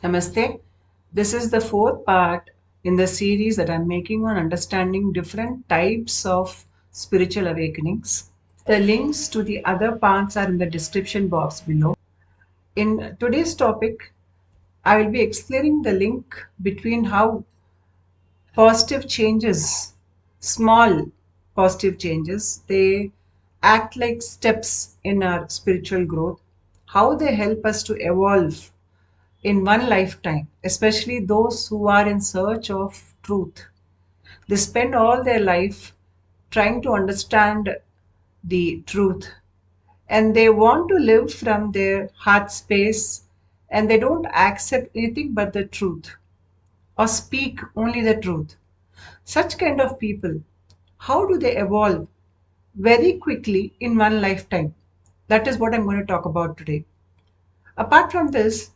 Namaste. This is the fourth part in the series that I'm making on understanding different types of spiritual awakenings. The links to the other parts are in the description box below. In today's topic, I will be explaining the link between how positive changes, small positive changes, they act like steps in our spiritual growth, how they help us to evolve in one lifetime, especially those who are in search of truth. They spend all their life trying to understand the truth and they want to live from their heart space and they don't accept anything but the truth or speak only the truth. Such kind of people, how do they evolve very quickly in one lifetime? That is what I'm going to talk about today. Apart from this,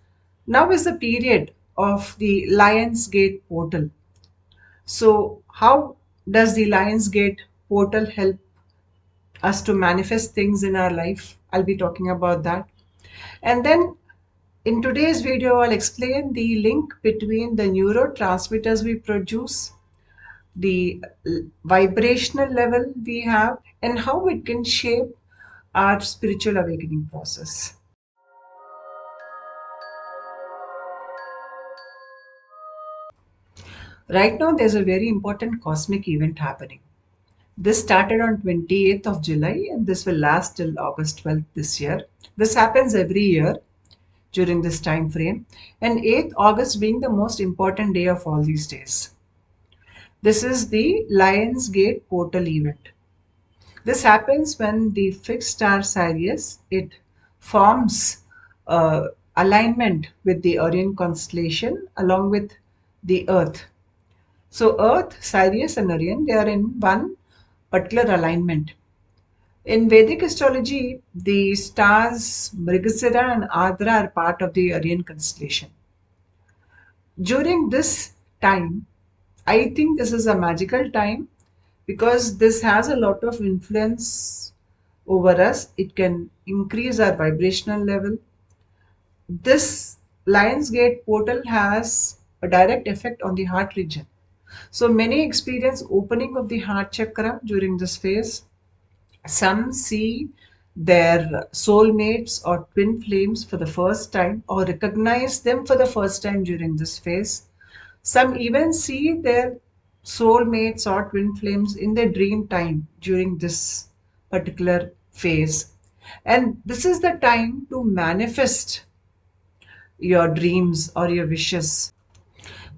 now is the period of the Lions Gate portal. So, how does the Lions Gate portal help us to manifest things in our life? I'll be talking about that. And then in today's video, I'll explain the link between the neurotransmitters we produce, the vibrational level we have, and how it can shape our spiritual awakening process. Right now, there's a very important cosmic event happening. This started on 28th of July and this will last till August 12th this year. This happens every year during this time frame, and 8th August being the most important day of all these days. This is the Lions Gate portal event. This happens when the fixed star Sirius, it forms alignment with the Orion constellation along with the Earth. So Earth, Sirius and Orion, they are in one particular alignment. In Vedic astrology, the stars Mrigasira and Ardra are part of the Orion constellation. During this time, I think this is a magical time because this has a lot of influence over us. It can increase our vibrational level. This Lionsgate portal has a direct effect on the heart region. So many experience opening of the heart chakra during this phase. Some see their soulmates or twin flames for the first time or recognize them for the first time during this phase. Some even see their soulmates or twin flames in their dream time during this particular phase. And this is the time to manifest your dreams or your wishes.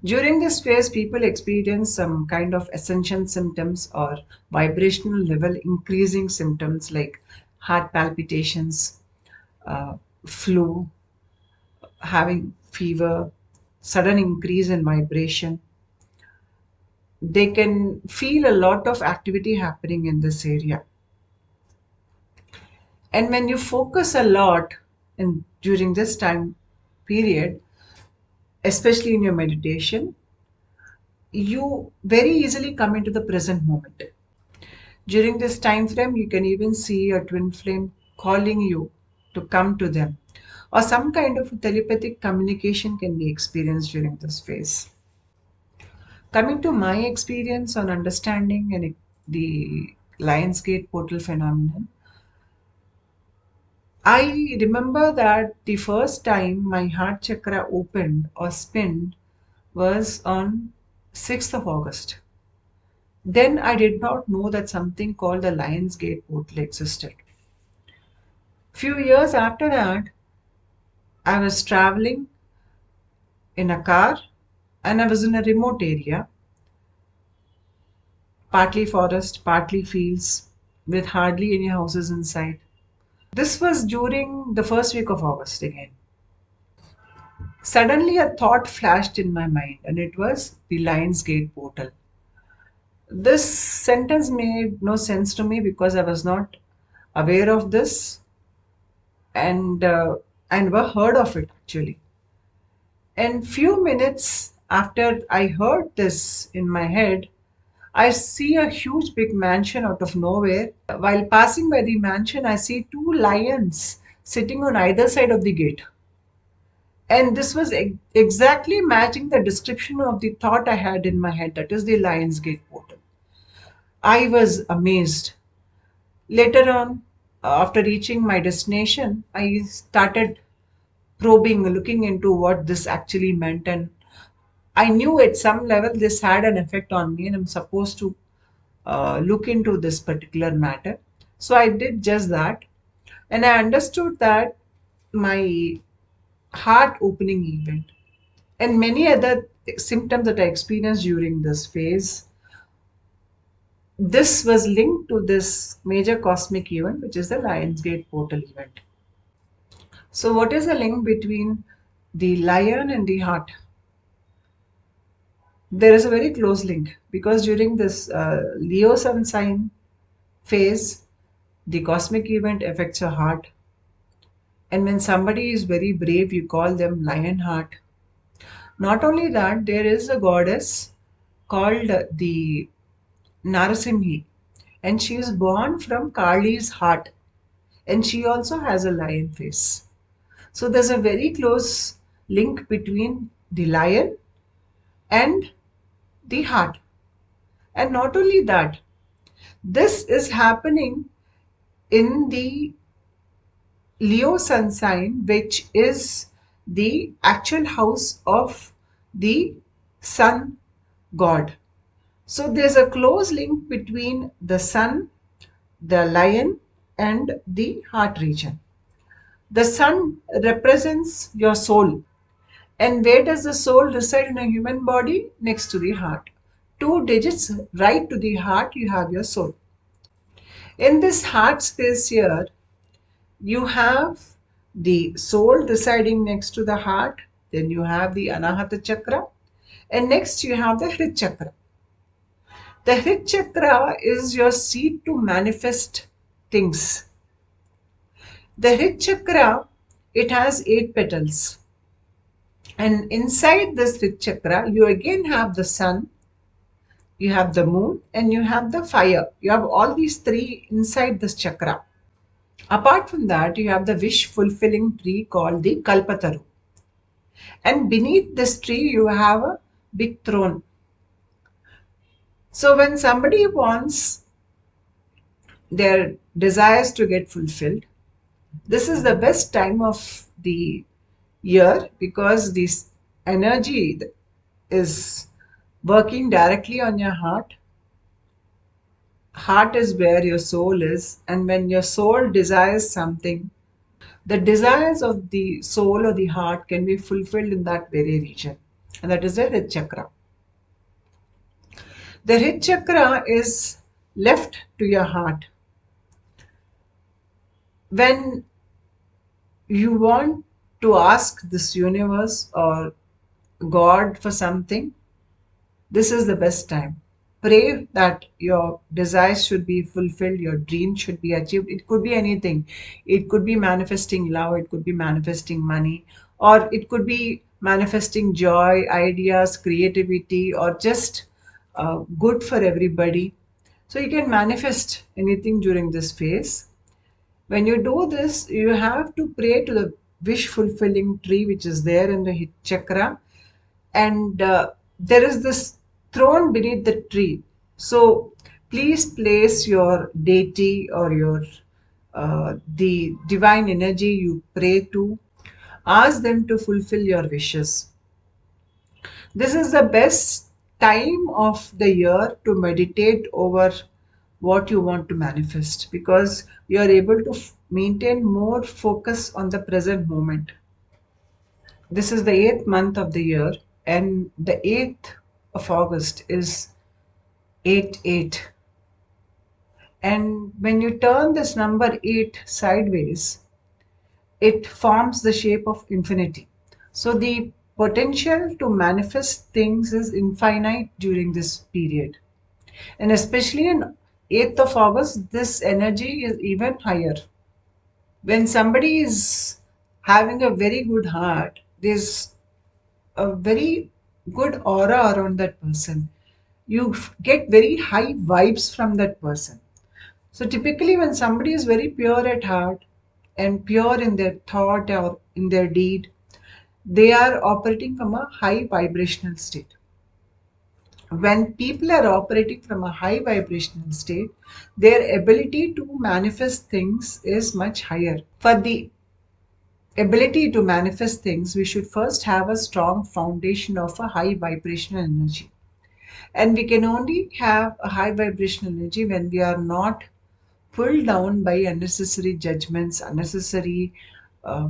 During this phase, people experience some kind of ascension symptoms or vibrational level increasing symptoms like heart palpitations, flu, having fever, sudden increase in vibration. They can feel a lot of activity happening in this area. And when you focus a lot during this time period, especially in your meditation, you very easily come into the present moment. During this time frame, you can even see your twin flame calling you to come to them, or some kind of telepathic communication can be experienced during this phase. Coming to my experience on understanding the Lionsgate portal phenomenon, I remember that the first time my heart chakra opened or spinned was on 6th of August. Then I did not know that something called the Lionsgate portal existed. Few years after that, I was traveling in a car and I was in a remote area, partly forest, partly fields, with hardly any houses inside. This was during the first week of August again. Suddenly, a thought flashed in my mind, and it was the Lionsgate portal. This sentence made no sense to me because I was not aware of this and I never heard of it actually. And few minutes after I heard this in my head, I see a huge big mansion out of nowhere. While passing by the mansion, I see two lions sitting on either side of the gate. And this was exactly matching the description of the thought I had in my head, that is the Lion's Gate portal. I was amazed. Later on, after reaching my destination, I started probing, looking into what this actually meant. And I knew at some level this had an effect on me, and I'm supposed to look into this particular matter. So I did just that. And I understood that my heart opening event and many other symptoms that I experienced during this phase, this was linked to this major cosmic event, which is the Lionsgate portal event. So, what is the link between the lion and the heart? There is a very close link because during this Leo sun sign phase, the cosmic event affects your heart. And when somebody is very brave, you call them lion heart. Not only that, there is a goddess called the Narasimhi, and she is born from Kali's heart, and she also has a lion face. So there's a very close link between the lion and the heart. And not only that, this is happening in the Leo sun sign, which is the actual house of the sun god. So there's a close link between the sun, the lion, and the heart region. The sun represents your soul. And where does the soul reside in a human body? Next to the heart. 2 digits right to the heart, you have your soul. In this heart space here, you have the soul residing next to the heart. Then you have the Anahata chakra. And next you have the Hrit chakra. The Hrit chakra is your seat to manifest things. The Hrit chakra, it has 8 petals. And inside this Hrit chakra, you again have the sun, you have the moon, and you have the fire. You have all these 3 inside this chakra. Apart from that, you have the wish fulfilling tree called the Kalpataru. And beneath this tree, you have a big throne. So when somebody wants their desires to get fulfilled, this is the best time of the year because this energy is working directly on your heart. Heart is where your soul is, and when your soul desires something, the desires of the soul or the heart can be fulfilled in that very region, and that is the Hrit chakra. The Hrit chakra is left to your heart. When you want to ask this universe or God for something, this is the best time. Pray that your desires should be fulfilled, your dreams should be achieved. It could be anything. It could be manifesting love, it could be manifesting money, or it could be manifesting joy, ideas, creativity, or just good for everybody. So you can manifest anything during this phase. When you do this, you have to pray to the wish fulfilling tree which is there in the Hit chakra, and there is this throne beneath the tree. So please place your deity or your the divine energy you pray to, ask them to fulfill your wishes. This is the best time of the year to meditate over what you want to manifest because you are able to maintain more focus on the present moment. This is the 8th month of the year, and the 8th of August is 8-8. And when you turn this number 8 sideways, it forms the shape of infinity. So the potential to manifest things is infinite during this period. And especially in 8th of August, this energy is even higher. When somebody is having a very good heart, there's a very good aura around that person. You get very high vibes from that person. So typically when somebody is very pure at heart and pure in their thought or in their deed, They are operating from a high vibrational state. When people are operating from a high vibrational state, their ability to manifest things is much higher. For the ability to manifest things, we should first have a strong foundation of a high vibrational energy. And we can only have a high vibrational energy when we are not pulled down by unnecessary judgments, unnecessary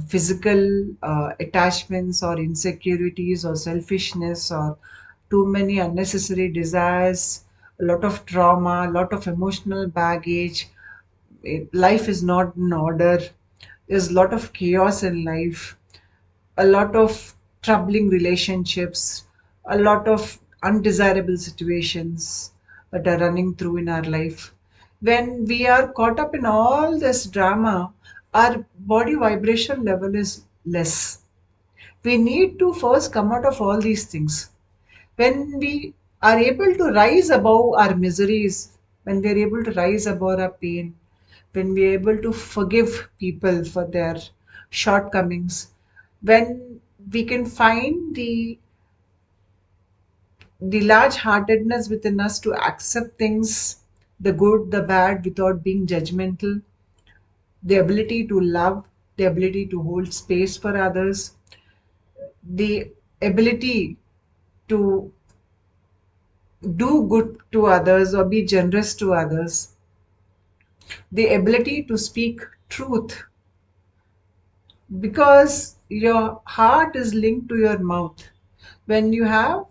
physical attachments or insecurities or selfishness or too many unnecessary desires, a lot of trauma, a lot of emotional baggage. Life is not in order. There's a lot of chaos in life, a lot of troubling relationships, a lot of undesirable situations that are running through in our life. When we are caught up in all this drama, our body vibration level is less. We need to first come out of all these things. When we are able to rise above our miseries, when we are able to rise above our pain, when we are able to forgive people for their shortcomings, when we can find the large heartedness within us to accept things, the good, the bad, without being judgmental, the ability to love, the ability to hold space for others, the ability to do good to others or be generous to others, the ability to speak truth, because your heart is linked to your mouth. When you have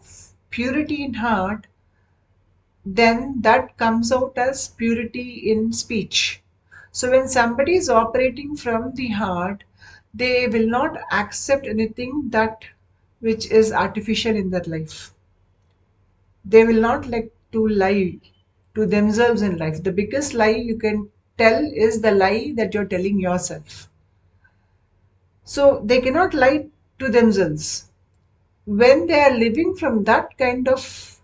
purity in heart, then that comes out as purity in speech. So when somebody is operating from the heart, they will not accept anything that which is artificial in their life. They will not like to lie to themselves in life. The biggest lie you can tell is the lie that you're telling yourself. So they cannot lie to themselves. When they are living from that kind of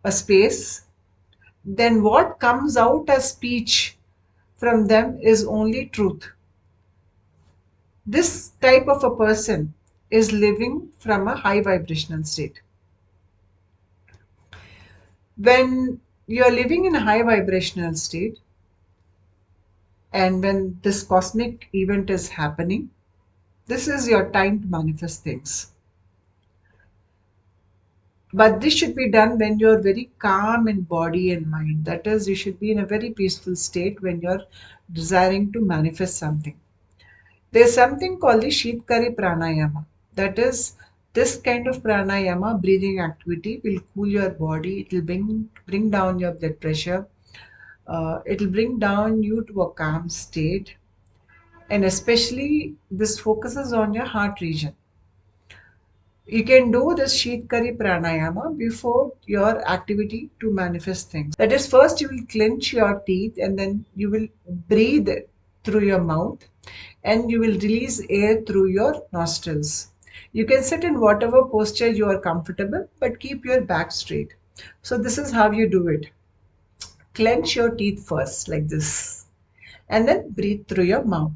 a space, then what comes out as speech from them is only truth. This type of a person is living from a high vibrational state. When you're living in a high vibrational state, and when this cosmic event is happening, this is your time to manifest things. But this should be done when you're very calm in body and mind. That is, you should be in a very peaceful state when you're desiring to manifest something. There's something called the Shitari pranayama. That is, this kind of pranayama, breathing activity, will cool your body. It will bring down your blood pressure. It will bring down you to a calm state. And especially, this focuses on your heart region. You can do this Shitari pranayama before your activity to manifest things. That is, first you will clench your teeth and then you will breathe through your mouth and you will release air through your nostrils. You can sit in whatever posture you are comfortable, but keep your back straight. So this is how you do it. Clench your teeth first like this and then breathe through your mouth.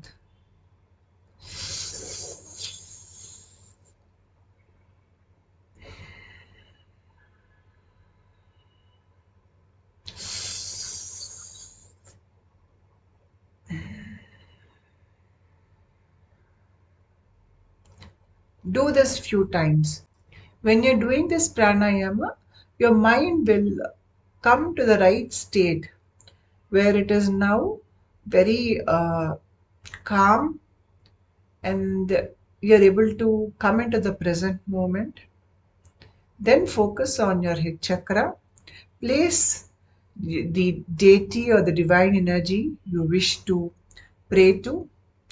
Do this few times. When you're doing this pranayama, your mind will come to the right state where it is now very calm and you're able to come into the present moment. Then focus on your head chakra. Place the deity or the divine energy you wish to pray to,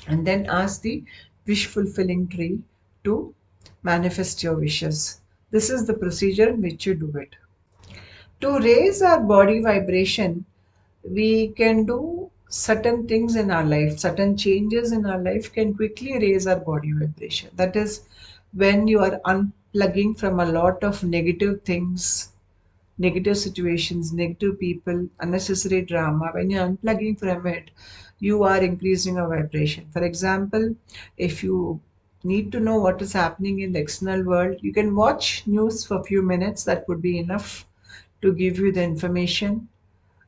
and then ask the wish fulfilling tree to manifest your wishes. This is the procedure in which you do it. To raise our body vibration, we can do certain things in our life, certain changes in our life can quickly raise our body vibration. That is when you are unplugging from a lot of negative things, negative situations, negative people, unnecessary drama. When you're unplugging from it, you are increasing your vibration. For example, if you need to know what is happening in the external world, you can watch news for a few minutes. That would be enough to give you the information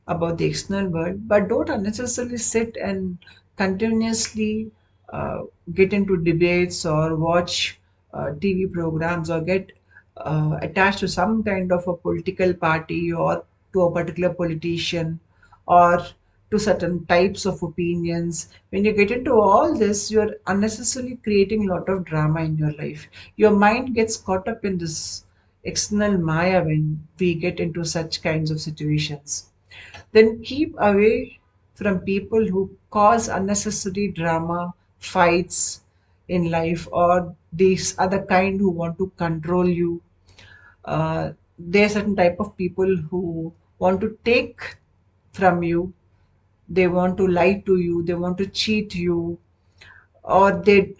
about the external world, but don't unnecessarily sit and continuously uh, get into debates or watch TV programs or get attached to some kind of a political party or to a particular politician or to certain types of opinions. When you get into all this, you're unnecessarily creating a lot of drama in your life. Your mind gets caught up in this external maya when we get into such kinds of situations. Then keep away from people who cause unnecessary drama, fights in life, or these other kind who want to control you. There are certain type of people who want to take from you. They want to lie to you. They want to cheat you, or they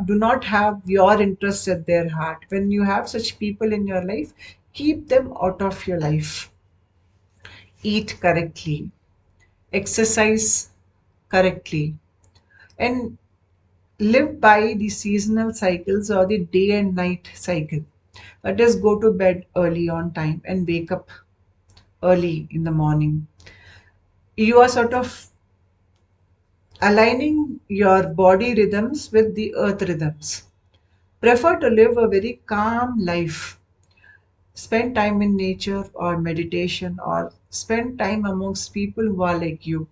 do not have your interests at their heart. When you have such people in your life, keep them out of your life. Eat correctly, exercise correctly, and live by the seasonal cycles or the day and night cycle. Let us go to bed early on time and wake up early in the morning. You are sort of aligning your body rhythms with the earth rhythms. Prefer to live a very calm life. Spend time in nature or meditation, or spend time amongst people who are like you.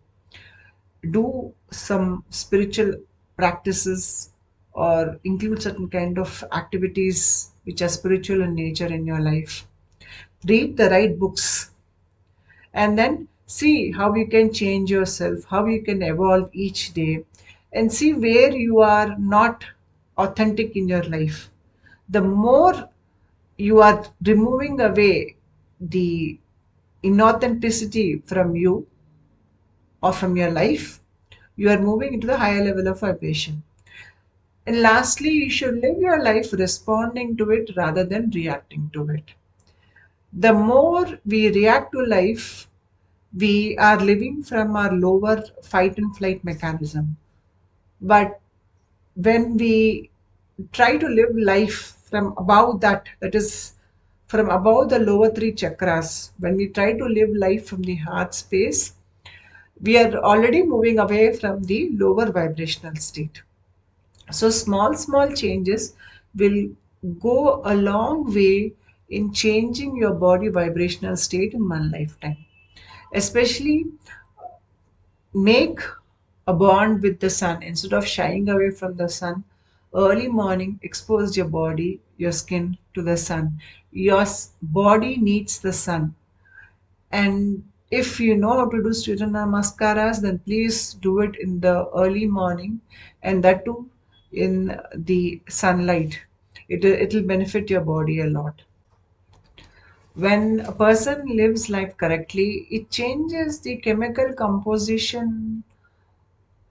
Do some spiritual practices or include certain kind of activities which are spiritual in nature in your life. Read the right books and then see how you can change yourself, how you can evolve each day, and see where you are not authentic in your life. The more you are removing away the inauthenticity from you or from your life, you are moving into the higher level of vibration. And lastly, you should live your life responding to it rather than reacting to it. The more we react to life, we are living from our lower fight and flight mechanism. But when we try to live life from above that, that is from above the lower three chakras, when we try to live life from the heart space, we are already moving away from the lower vibrational state. So small changes will go a long way in changing your body vibrational state in one lifetime. Especially make a bond with the sun instead of shying away from the sun. Early morning, expose your body, your skin to the sun. Your body needs the sun. And if you know how to do Surya Namaskaras, then please do it in the early morning, and that too in the sunlight. It'll benefit your body a lot. When a person lives life correctly, it changes the chemical composition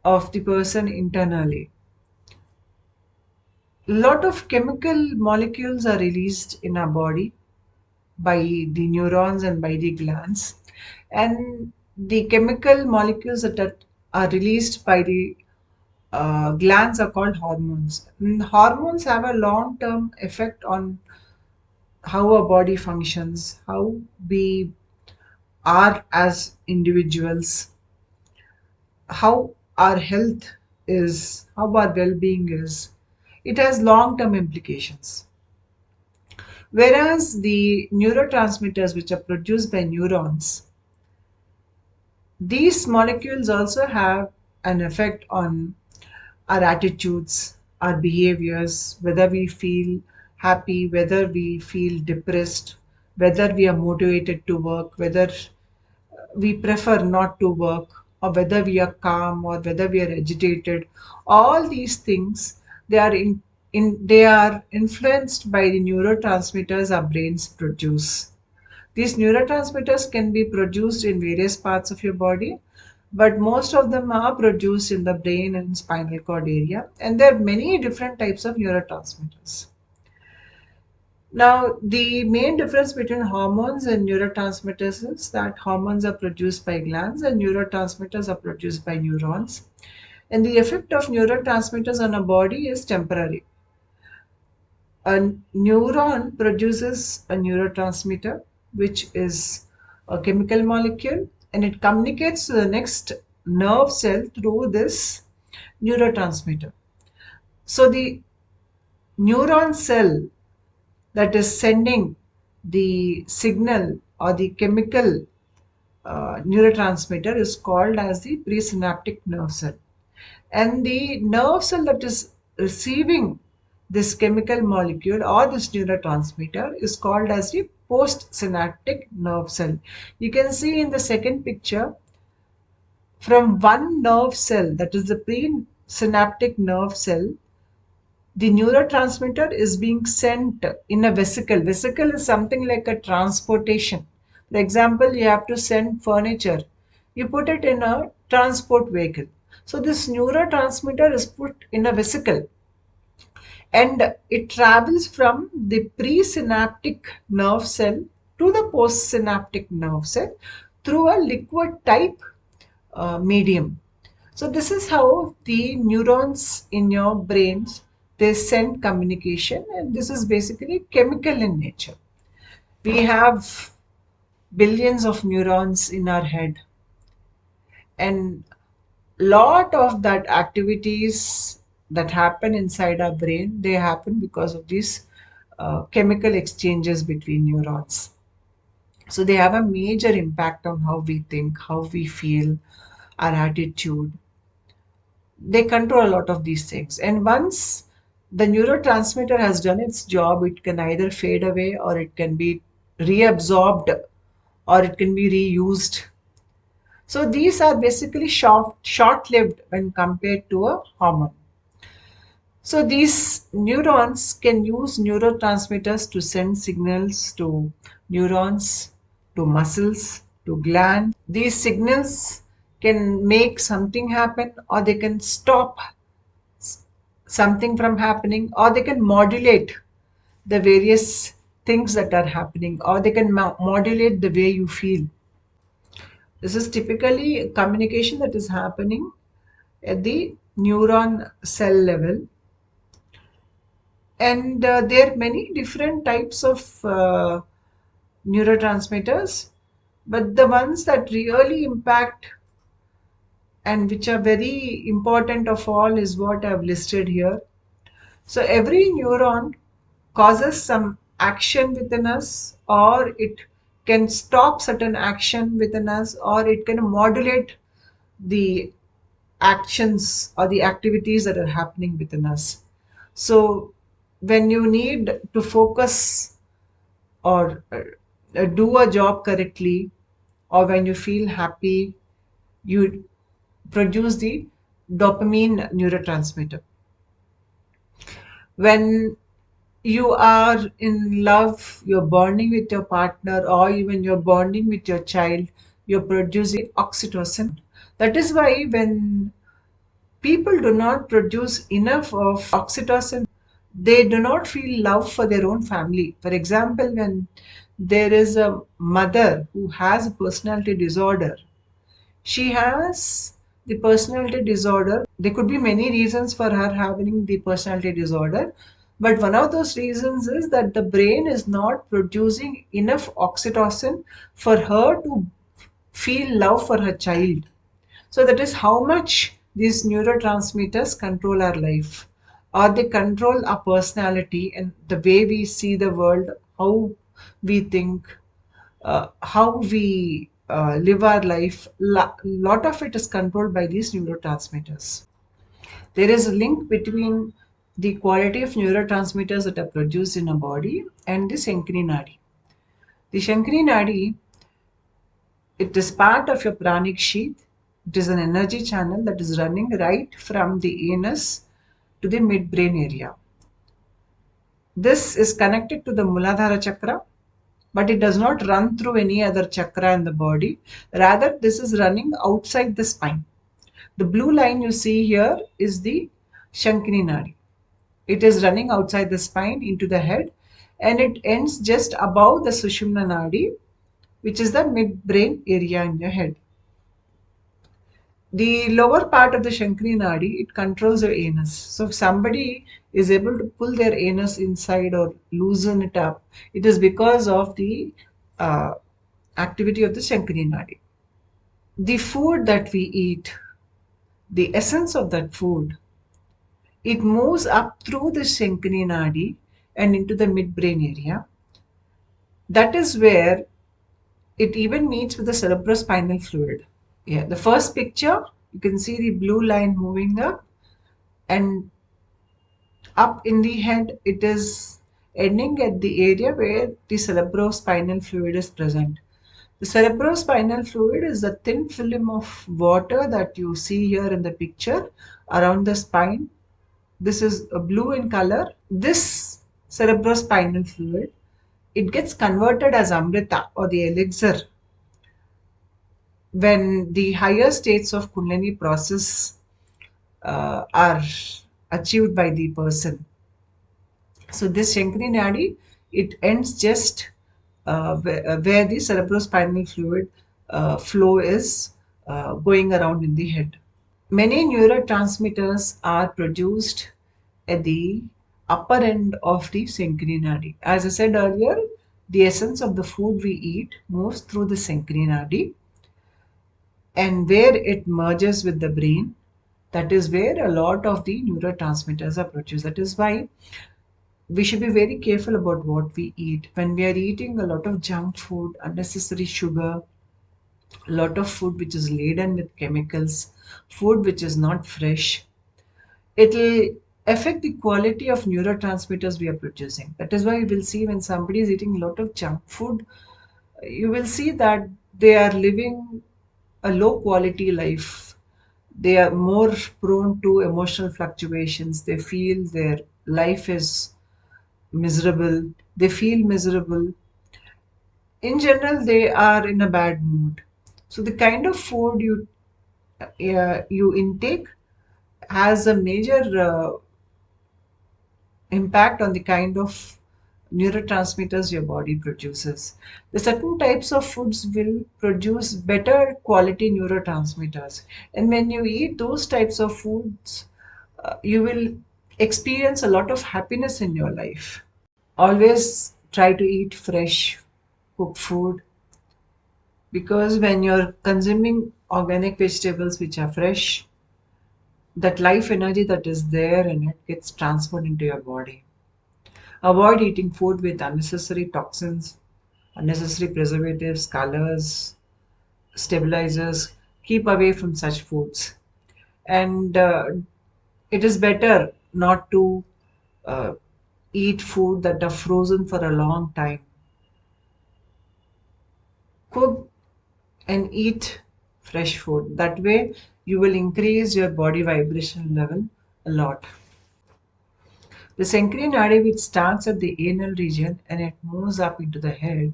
of the person internally. A lot of chemical molecules are released in our body by the neurons and by the glands. And the chemical molecules that are released by the glands are called hormones. And hormones have a long term effect on how our body functions, how we are as individuals, how our health is, how our well being is. It has long term implications. Whereas the neurotransmitters, which are produced by neurons, these molecules also have an effect on our attitudes, our behaviors, whether we feel happy, whether we feel depressed, whether we are motivated to work, whether we prefer not to work, or whether we are calm or whether we are agitated. All these things, they are influenced by the neurotransmitters our brains produce. These neurotransmitters can be produced in various parts of your body, but most of them are produced in the brain and spinal cord area, and there are many different types of neurotransmitters. Now, the main difference between hormones and neurotransmitters is that hormones are produced by glands and neurotransmitters are produced by neurons. And the effect of neurotransmitters on a body is temporary. A neuron produces a neurotransmitter, which is a chemical molecule, and it communicates to the next nerve cell through this neurotransmitter. So the neuron cell that is sending the signal or the chemical neurotransmitter is called as the presynaptic nerve cell. And the nerve cell that is receiving this chemical molecule or this neurotransmitter is called as the postsynaptic nerve cell. You can see in the second picture, from one nerve cell, that is the presynaptic nerve cell, the neurotransmitter is being sent in a vesicle. Vesicle is something like a transportation. For example, you have to send furniture. You put it in a transport vehicle. So this neurotransmitter is put in a vesicle and it travels from the presynaptic nerve cell to the postsynaptic nerve cell through a liquid type medium. So this is how the neurons in your brains, they send communication, and this is basically chemical in nature. We have billions of neurons in our head, and lot of that activities that happen inside our brain, they happen because of these chemical exchanges between neurons. So they have a major impact on how we think, how we feel, our attitude. They control a lot of these things. And once the neurotransmitter has done its job, it can either fade away or it can be reabsorbed or it can be reused. So these are basically short-lived when compared to a hormone. So these neurons can use neurotransmitters to send signals to neurons, to muscles, to glands. These signals can make something happen or they can stop something from happening, or they can modulate the various things that are happening, or they can modulate the way you feel. This is typically communication that is happening at the neuron cell level. And there are many different types of neurotransmitters, but the ones that really impact and which are very important of all is what I've listed here. So every neuron causes some action within us, or it can stop certain action within us, or it can modulate the actions or the activities that are happening within us. So when you need to focus or do a job correctly, or when you feel happy, you produce the dopamine neurotransmitter. When you are in love, you're bonding with your partner, or even you're bonding with your child, you're producing oxytocin. That is why when people do not produce enough of oxytocin, they do not feel love for their own family. For example, when there is a mother who has a personality disorder, she has the personality disorder. There could be many reasons for her having the personality disorder, but one of those reasons is that the brain is not producing enough oxytocin for her to feel love for her child. So that is how much these neurotransmitters control our life, or they control our personality and the way we see the world, how we think, how we live our life. Lot of it is controlled by these neurotransmitters. There is a link between the quality of neurotransmitters that are produced in a body and the Shankini Nadi. The Shankini Nadi, it is part of your pranic sheath. It is an energy channel that is running right from the anus to the midbrain area. This is connected to the Muladhara chakra, but it does not run through any other chakra in the body. Rather, this is running outside the spine. The blue line you see here is the Shankini Nadi. It is running outside the spine into the head, and it ends just above the Sushumna Nadi, which is the midbrain area in your head. The lower part of the Shankari Nadi, it controls your anus. So if somebody is able to pull their anus inside or loosen it up, it is because of the uh, activity of the Shankari Nadi. The food that we eat, the essence of that food, it moves up through the Shankari Nadi and into the midbrain area. That is where it even meets with the cerebrospinal fluid. Yeah, the first picture, you can see the blue line moving up, and up in the head, it is ending at the area where the cerebrospinal fluid is present. The cerebrospinal fluid is a thin film of water that you see here in the picture around the spine. This is blue in color. This cerebrospinal fluid, it gets converted as amrita or the elixir when the higher states of Kundalini process are achieved by the person. So this Shankari Nadi, it ends just where the cerebrospinal fluid flow is going around in the head. Many neurotransmitters are produced at the upper end of the Shankari Nadi. As I said earlier, the essence of the food we eat moves through the Shankari Nadi, and where it merges with the brain, that is where a lot of the neurotransmitters are produced. That is why we should be very careful about what we eat. When we are eating a lot of junk food, unnecessary sugar, a lot of food which is laden with chemicals, food which is not fresh, it will affect the quality of neurotransmitters we are producing. That is why you will see when somebody is eating a lot of junk food, you will see that they are living a low quality life. They are more prone to emotional fluctuations. They feel their life is miserable. They feel miserable. In general, they are in a bad mood. So the kind of food you intake has a major impact on the kind of neurotransmitters your body produces. The certain types of foods will produce better quality neurotransmitters, and when you eat those types of foods, you will experience a lot of happiness in your life. Always try to eat fresh cooked food, because when you're consuming organic vegetables which are fresh, that life energy that is there in it gets transferred into your body. Avoid eating food with unnecessary toxins, unnecessary preservatives, colors, stabilizers. Keep away from such foods. And it is better not to uh, eat food that are frozen for a long time. Cook and eat fresh food. That way, you will increase your body vibration level a lot. The Sankari Nadi, which starts at the anal region and it moves up into the head,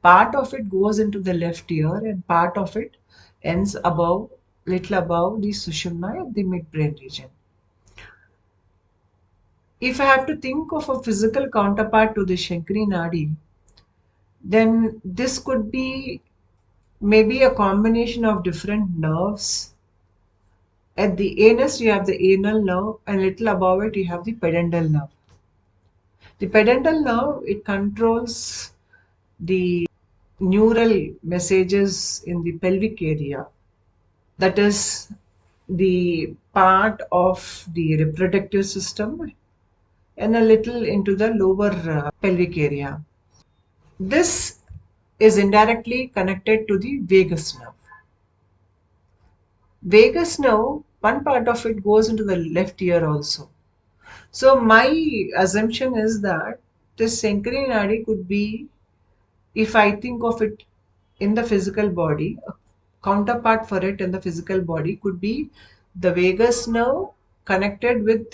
part of it goes into the left ear and part of it ends above, little above the Sushumna at the midbrain region. If I have to think of a physical counterpart to the Shankari Nadi, then this could be maybe a combination of different nerves. At the anus, you have the anal nerve, and little above it, you have the pudendal nerve. The pudendal nerve, it controls the neural messages in the pelvic area. That is the part of the reproductive system and a little into the lower pelvic area. This is indirectly connected to the vagus nerve. Vagus nerve, one part of it goes into the left ear also. So my assumption is that this Sankari Nadi could be, if I think of it in the physical body, a counterpart for it in the physical body could be the vagus nerve connected with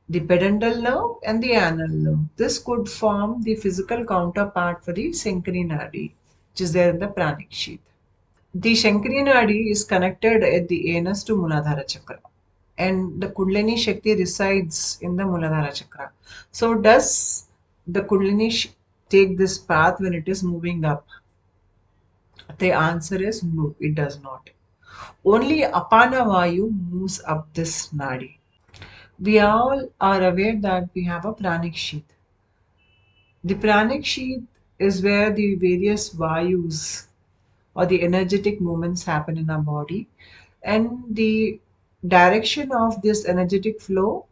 the pudendal nerve and the anal nerve. This could form the physical counterpart for the Shankari Nadi, which is there in the pranic sheath. The Shankari Nadi is connected at the anus to Muladhara Chakra, and the Kundalini Shakti resides in the Muladhara Chakra. So, does the Kundalini take this path when it is moving up? The answer is no, it does not. Only Apana Vayu moves up this Nadi. We all are aware that we have a pranic sheath. The pranic sheath is where the various Vayus or the energetic movements happen in our body, and the direction of this energetic flow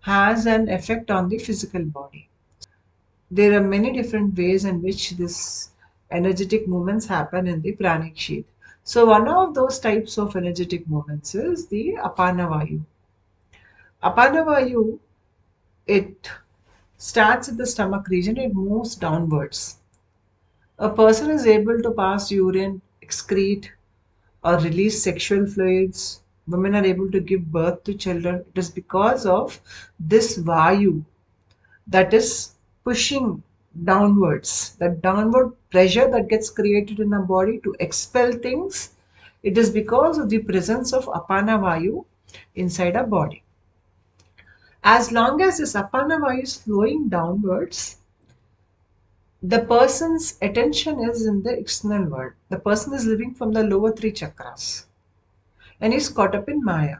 has an effect on the physical body. There are many different ways in which this energetic movements happen in the pranic sheath. So one of those types of energetic movements is the Apana Vayu. Apana Vayu, it starts at the stomach region, it moves downwards. A person is able to pass urine, excrete, or release sexual fluids. Women are able to give birth to children. It is because of this Vayu that is pushing downwards, that downward pressure that gets created in our body to expel things. It is because of the presence of Apana Vayu inside our body. As long as this Apana Vayu is flowing downwards, the person's attention is in the external world. The person is living from the lower three chakras and is caught up in Maya.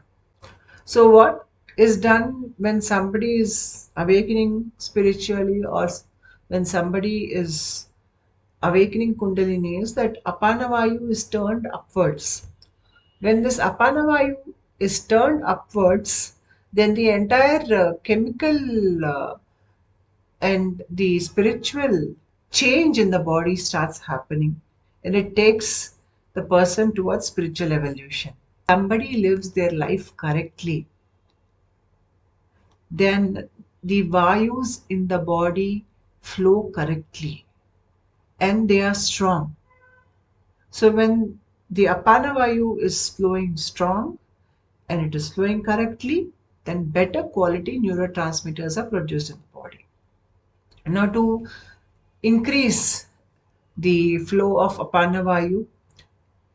So, what is done when somebody is awakening spiritually, or when somebody is awakening Kundalini, is that Apana Vayu is turned upwards. When this Apana Vayu is turned upwards, then the entire chemical and the spiritual change in the body starts happening, and it takes the person towards spiritual evolution. Somebody lives their life correctly, then the vayus in the body flow correctly and they are strong. So when the Apana Vayu is flowing strong and it is flowing correctly, then better quality neurotransmitters are produced in the body. Now, to increase the flow of Apana Vayu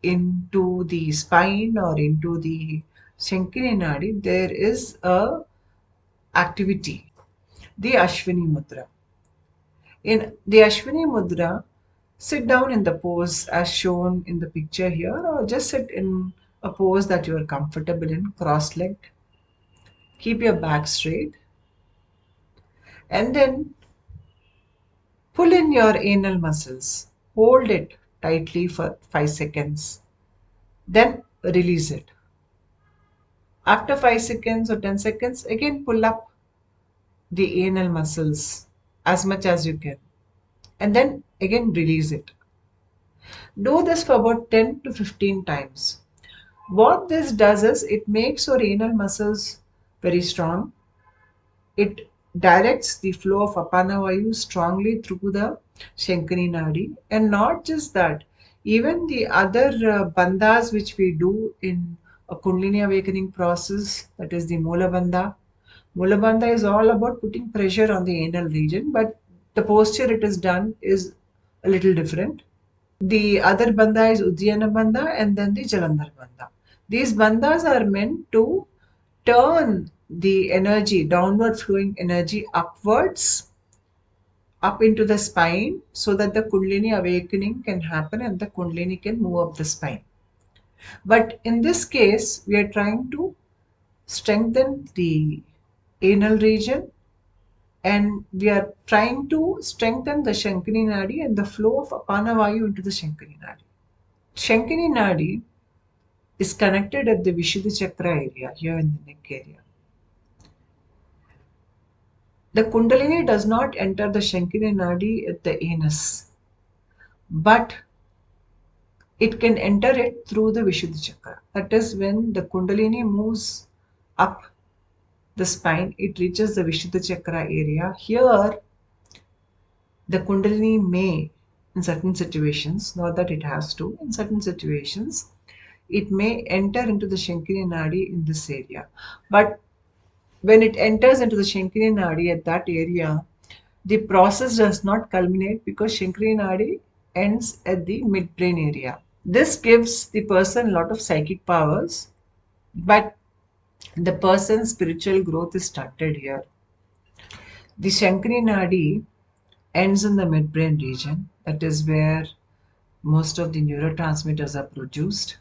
into the spine or into the Shankini Nadi, there is a activity, the Ashwini mudra. In the Ashwini mudra, sit down in the pose as shown in the picture here, or just sit in a pose that you are comfortable in, cross-legged. Keep your back straight and then pull in your anal muscles. Hold it tightly for 5 seconds. Then release it. After 5 seconds or 10 seconds, again pull up the anal muscles as much as you can. And then again release it. Do this for about 10 to 15 times. What this does is it makes your anal muscles very strong. It directs the flow of Apana Vayu strongly through the Shankani Nadi. And not just that, even the other bandhas which we do in a Kundalini awakening process, that is the Mula Bandha. Mula Bandha is all about putting pressure on the anal region, but the posture it is done is a little different. The other bandha is Uddiyana bandha and then the Jalandhar bandha. These bandhas are meant to turn the energy, downward flowing energy upwards, up into the spine, so that the Kundalini awakening can happen and the Kundalini can move up the spine. But in this case, we are trying to strengthen the anal region and we are trying to strengthen the Shankani Nadi and the flow of Apana Vayu into the Shankani Nadi. Shankani Nadi is connected at the Vishuddha Chakra area, here in the neck area. The Kundalini does not enter the Shankini Nadi at the anus, but it can enter it through the Vishuddha Chakra. That is, when the Kundalini moves up the spine, it reaches the Vishuddha Chakra area. Here, the Kundalini may, in certain situations, not that it has to, in certain situations, it may enter into the Shankini Nadi in this area. But when it enters into the Shankini Nadi at that area, the process does not culminate because Shankini Nadi ends at the midbrain area. This gives the person a lot of psychic powers, but the person's spiritual growth is stunted here. The Shankini Nadi ends in the midbrain region. That is where most of the neurotransmitters are produced.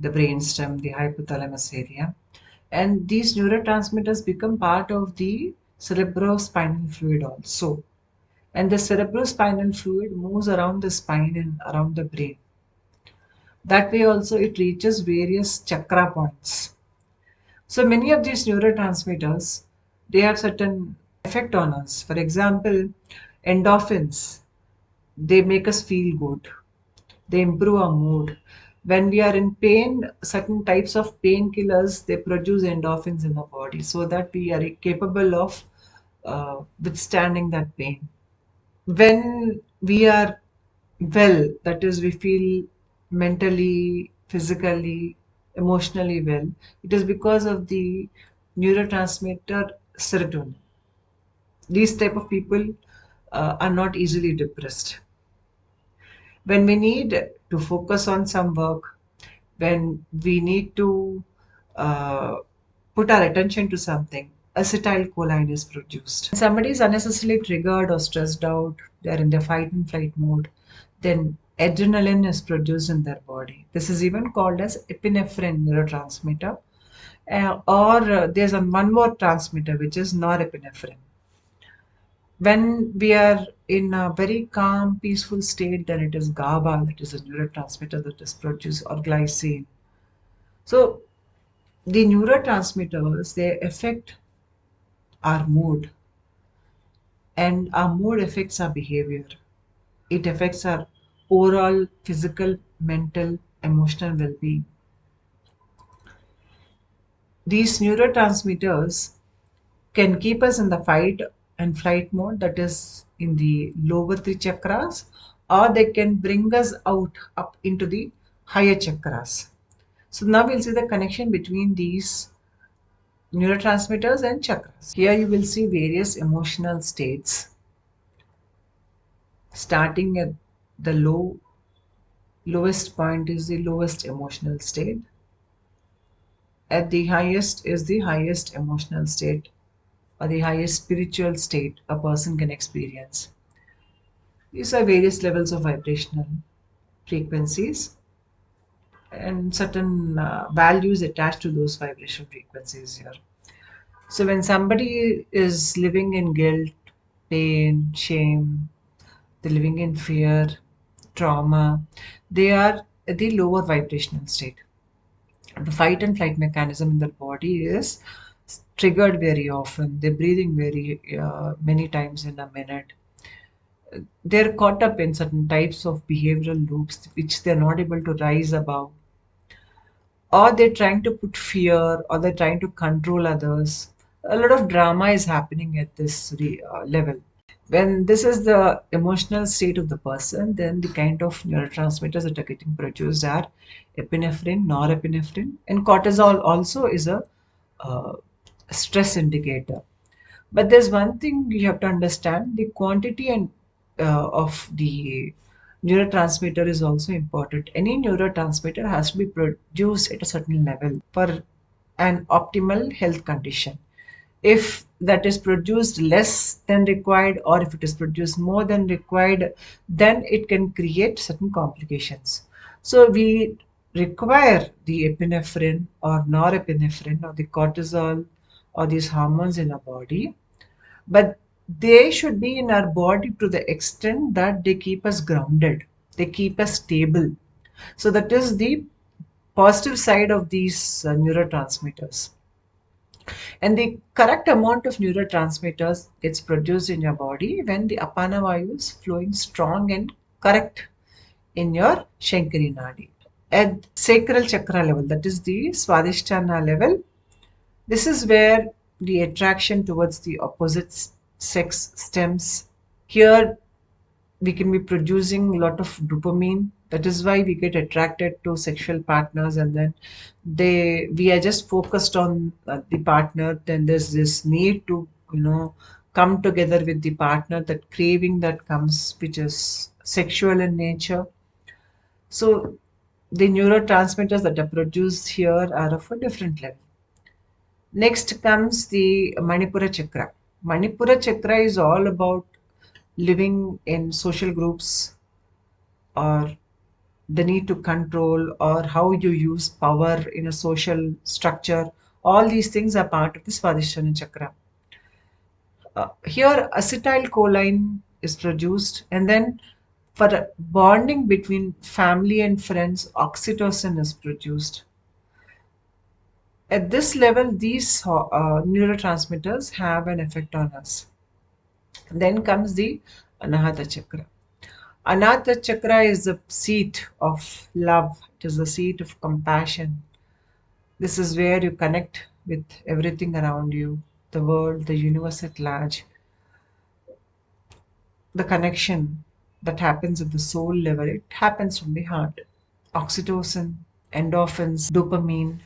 the brainstem, the hypothalamus area. And these neurotransmitters become part of the cerebrospinal fluid also. And the cerebrospinal fluid moves around the spine and around the brain. That way also it reaches various chakra points. So many of these neurotransmitters, they have certain effect on us. For example, endorphins, they make us feel good. They improve our mood. When we are in pain, certain types of painkillers, they produce endorphins in the body so that we are capable of withstanding that pain. When we are well, that is, we feel mentally, physically, emotionally well, it is because of the neurotransmitter serotonin. These type of people are not easily depressed. When we need to focus on some work, when we need to uh, put our attention to something, acetylcholine is produced. When somebody is unnecessarily triggered or stressed out, they are in their fight and flight mode, then adrenaline is produced in their body. This is even called as epinephrine neurotransmitter. Or there's one more transmitter which is norepinephrine. When we are in a very calm, peaceful state, then it is GABA, that is a neurotransmitter that is produced, or glycine. So the neurotransmitters, they affect our mood, and our mood affects our behavior. It affects our overall physical, mental, emotional well-being. These neurotransmitters can keep us in the fight and flight mode, that is in the lower three chakras, or they can bring us out up into the higher chakras. So now we'll see the connection between these neurotransmitters and chakras. Here you will see various emotional states, starting at the lowest point is the lowest emotional state. At the highest is the highest emotional state, or the highest spiritual state a person can experience. These are various levels of vibrational frequencies and certain values attached to those vibration frequencies here. So when somebody is living in guilt, pain, shame, they're living in fear, trauma, they are at the lower vibrational state. The fight and flight mechanism in the body is triggered very often. They're breathing very many times in a minute. They're caught up in certain types of behavioral loops which they're not able to rise above, or they're trying to put fear, or they're trying to control others. A lot of drama is happening at this level. When this is the emotional state of the person, then the kind of neurotransmitters that are getting produced are epinephrine, norepinephrine, and cortisol also is a uh, stress indicator. But there's one thing you have to understand: the quantity and of the neurotransmitter is also important. Any neurotransmitter has to be produced at a certain level for an optimal health condition. If that is produced less than required, or if it is produced more than required, then it can create certain complications. So we require the epinephrine or norepinephrine or the cortisol or these hormones in our body, but they should be in our body to the extent that they keep us grounded, they keep us stable. So that is the positive side of these neurotransmitters. And the correct amount of neurotransmitters gets produced in your body when the Apana Vayu is flowing strong and correct in your Shankari Nadi. At sacral chakra level, that is the Swadhisthana level, this is where the attraction towards the opposite sex stems. Here we can be producing a lot of dopamine. That is why we get attracted to sexual partners, and then we are just focused on the partner. Then there's this need to come together with the partner, that craving that comes, which is sexual in nature. So the neurotransmitters that are produced here are of a different level. Next comes the Manipura chakra. Manipura chakra is all about living in social groups, or the need to control, or how you use power in a social structure. All these things are part of the Swadhisthana chakra. Here, acetylcholine is produced, and then for a bonding between family and friends, oxytocin is produced. At this level, these neurotransmitters have an effect on us. Then comes the Anahata chakra. Anahata chakra is the seat of love. It is the seat of compassion. This is where you connect with everything around you, the world, the universe at large. The connection that happens at the soul level, it happens from the heart. Oxytocin, endorphins, dopamine,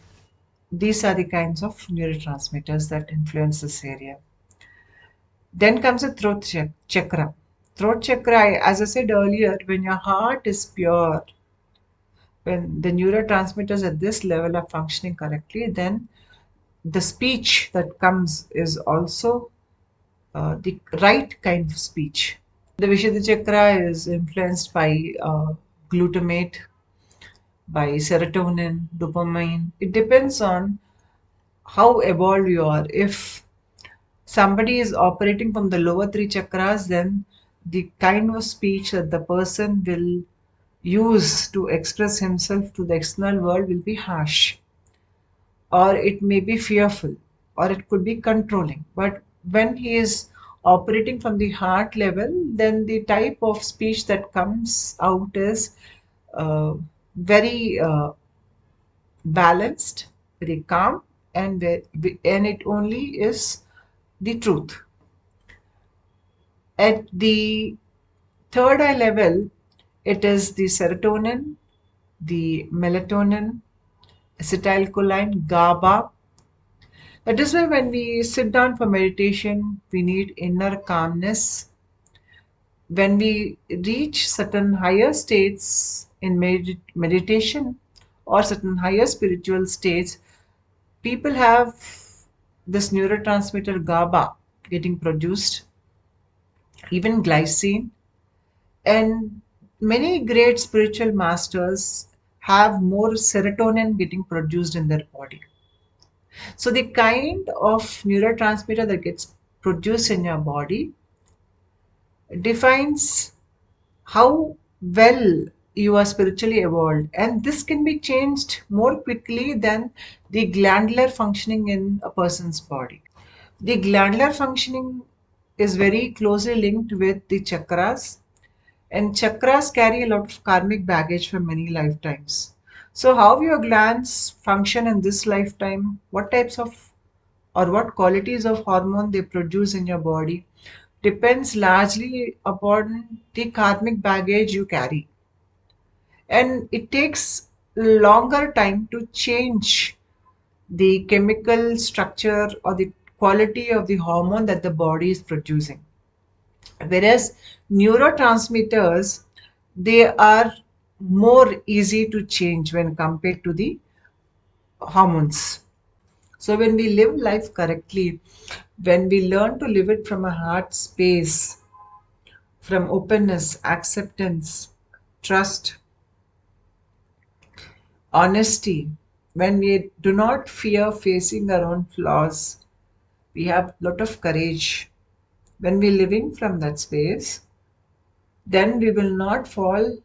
these are the kinds of neurotransmitters that influence this area. Then comes the throat chakra. Throat chakra, as I said earlier, when your heart is pure, when the neurotransmitters at this level are functioning correctly, then the speech that comes is also the right kind of speech. The Vishuddha chakra is influenced by glutamate, by serotonin, dopamine. It depends on how evolved you are. If somebody is operating from the lower three chakras, then the kind of speech that the person will use to express himself to the external world will be harsh, or it may be fearful, or it could be controlling. But when he is operating from the heart level, then the type of speech that comes out is very balanced, very calm, and it only is the truth. At the third eye level, it is the serotonin, the melatonin, acetylcholine, GABA. That is why when we sit down for meditation, we need inner calmness. When we reach certain higher states in meditation or certain higher spiritual states, people have this neurotransmitter GABA getting produced, even glycine, and many great spiritual masters have more serotonin getting produced in their body. So the kind of neurotransmitter that gets produced in your body defines how well you are spiritually evolved, and this can be changed more quickly than the glandular functioning in a person's body. The glandular functioning is very closely linked with the chakras, and chakras carry a lot of karmic baggage from many lifetimes. So how your glands function in this lifetime, what types of or what qualities of hormone they produce in your body, depends largely upon the karmic baggage you carry. And it takes longer time to change the chemical structure or the quality of the hormone that the body is producing. Whereas neurotransmitters, they are more easy to change when compared to the hormones. So when we live life correctly, when we learn to live it from a heart space, from openness, acceptance, trust, honesty, when we do not fear facing our own flaws, we have a lot of courage. When we're living from that space, then we will not fall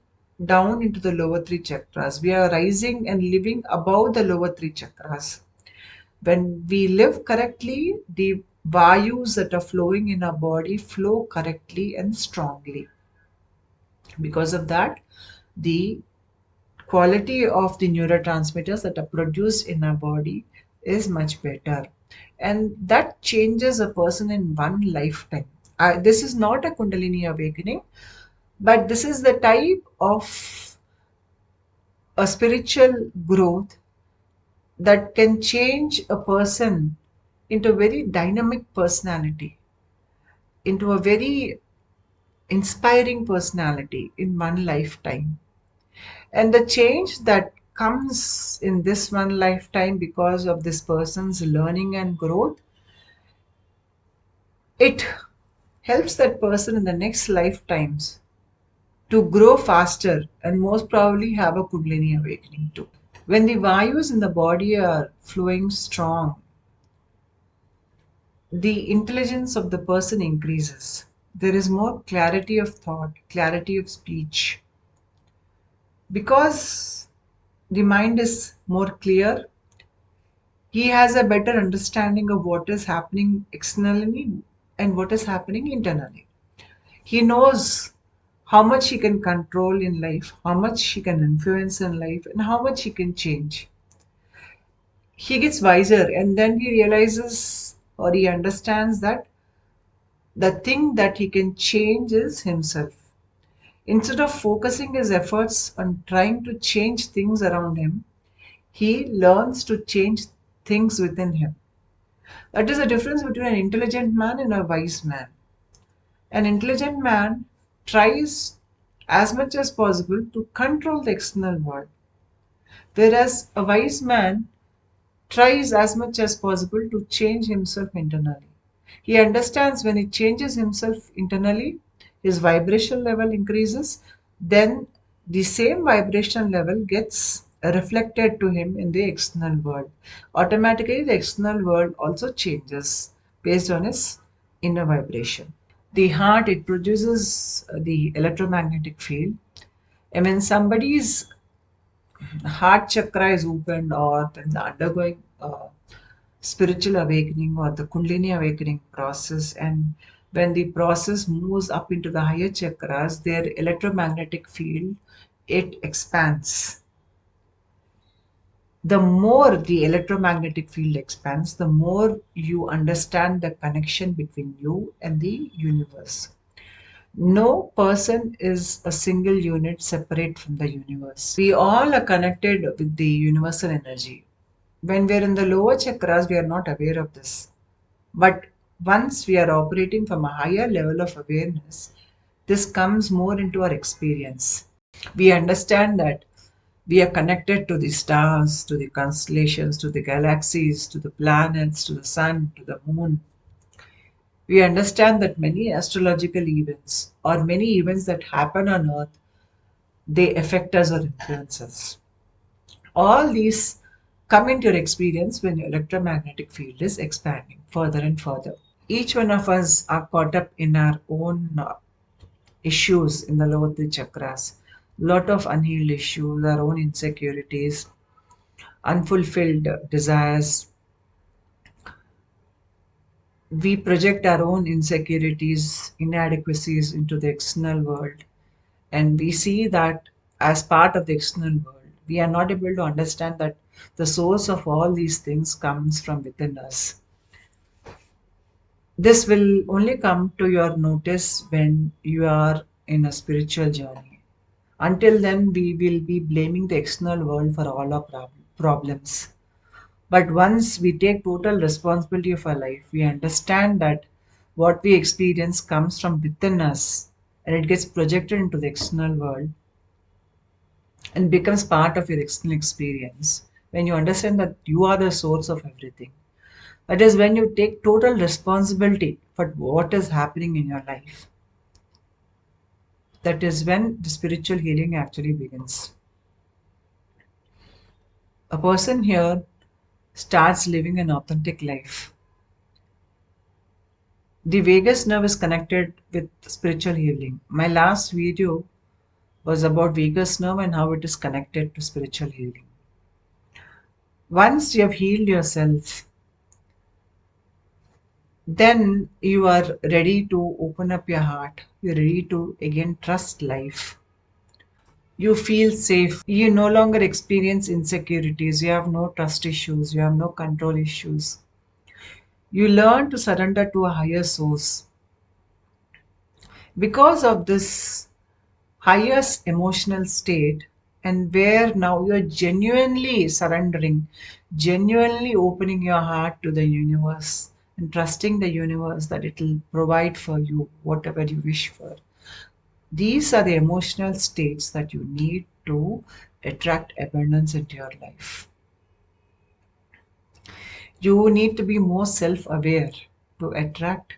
down into the lower three chakras. We are rising and living above the lower three chakras. When we live correctly, the vayus that are flowing in our body flow correctly and strongly. Because of that, the quality of the neurotransmitters that are produced in our body is much better. And that changes a person in one lifetime. This is not a Kundalini awakening, but this is the type of a spiritual growth that can change a person into a very dynamic personality, into a very inspiring personality in one lifetime. And the change that comes in this one lifetime because of this person's learning and growth, it helps that person in the next lifetimes to grow faster and most probably have a Kundalini awakening too. When the Vayus in the body are flowing strong, the intelligence of the person increases. There is more clarity of thought, clarity of speech. Because the mind is more clear, he has a better understanding of what is happening externally and what is happening internally. He knows how much he can control in life, how much he can influence in life, and how much he can change. He gets wiser and then he realizes or he understands that the thing that he can change is himself. Instead of focusing his efforts on trying to change things around him, he learns to change things within him. That is the difference between an intelligent man and a wise man. An intelligent man tries as much as possible to control the external world, whereas a wise man tries as much as possible to change himself internally. He understands when he changes himself internally, his vibration level increases, then the same vibration level gets reflected to him in the external world. Automatically, the external world also changes based on his inner vibration. The heart, it produces the electromagnetic field. And when somebody's heart chakra is opened or then the undergoing spiritual awakening or the Kundalini awakening process, and when the process moves up into the higher chakras, their electromagnetic field, it expands. The more the electromagnetic field expands, the more you understand the connection between you and the universe. No person is a single unit separate from the universe. We all are connected with the universal energy. When we are in the lower chakras, we are not aware of this. But once we are operating from a higher level of awareness, this comes more into our experience. We understand that we are connected to the stars, to the constellations, to the galaxies, to the planets, to the sun, to the moon. We understand that many astrological events or many events that happen on earth, they affect us or influence us. All these come into your experience when your electromagnetic field is expanding further and further. Each one of us are caught up in our own issues in the lower three chakras. Lot of unhealed issues, our own insecurities, unfulfilled desires. We project our own insecurities, inadequacies into the external world, and we see that as part of the external world. We are not able to understand that the source of all these things comes from within us. This will only come to your notice when you are in a spiritual journey. Until then, we will be blaming the external world for all our problems. But once we take total responsibility of our life, we understand that what we experience comes from within us and it gets projected into the external world and becomes part of your external experience. When you understand that you are the source of everything, that is when you take total responsibility for what is happening in your life. That is when the spiritual healing actually begins. A person here starts living an authentic life. The vagus nerve is connected with spiritual healing. My last video was about vagus nerve and how it is connected to spiritual healing. Once you have healed yourself, then you are ready to open up your heart. You're ready to again trust life. You feel safe. You no longer experience insecurities. You have no trust issues. You have no control issues. You learn to surrender to a higher source. Because of this highest emotional state, and where now you're genuinely surrendering, genuinely opening your heart to the universe and trusting the universe that it will provide for you whatever you wish for. These are the emotional states that you need to attract abundance into your life. You need to be more self aware to attract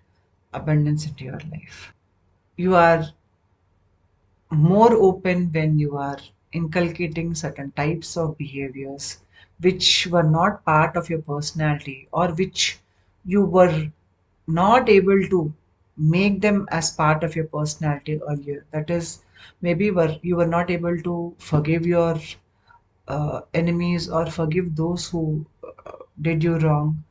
abundance into your life. You are more open when you are inculcating certain types of behaviors which were not part of your personality, or which you were not able to make them as part of your personality earlier. That is, maybe you were not able to forgive your enemies or forgive those who did you wrong.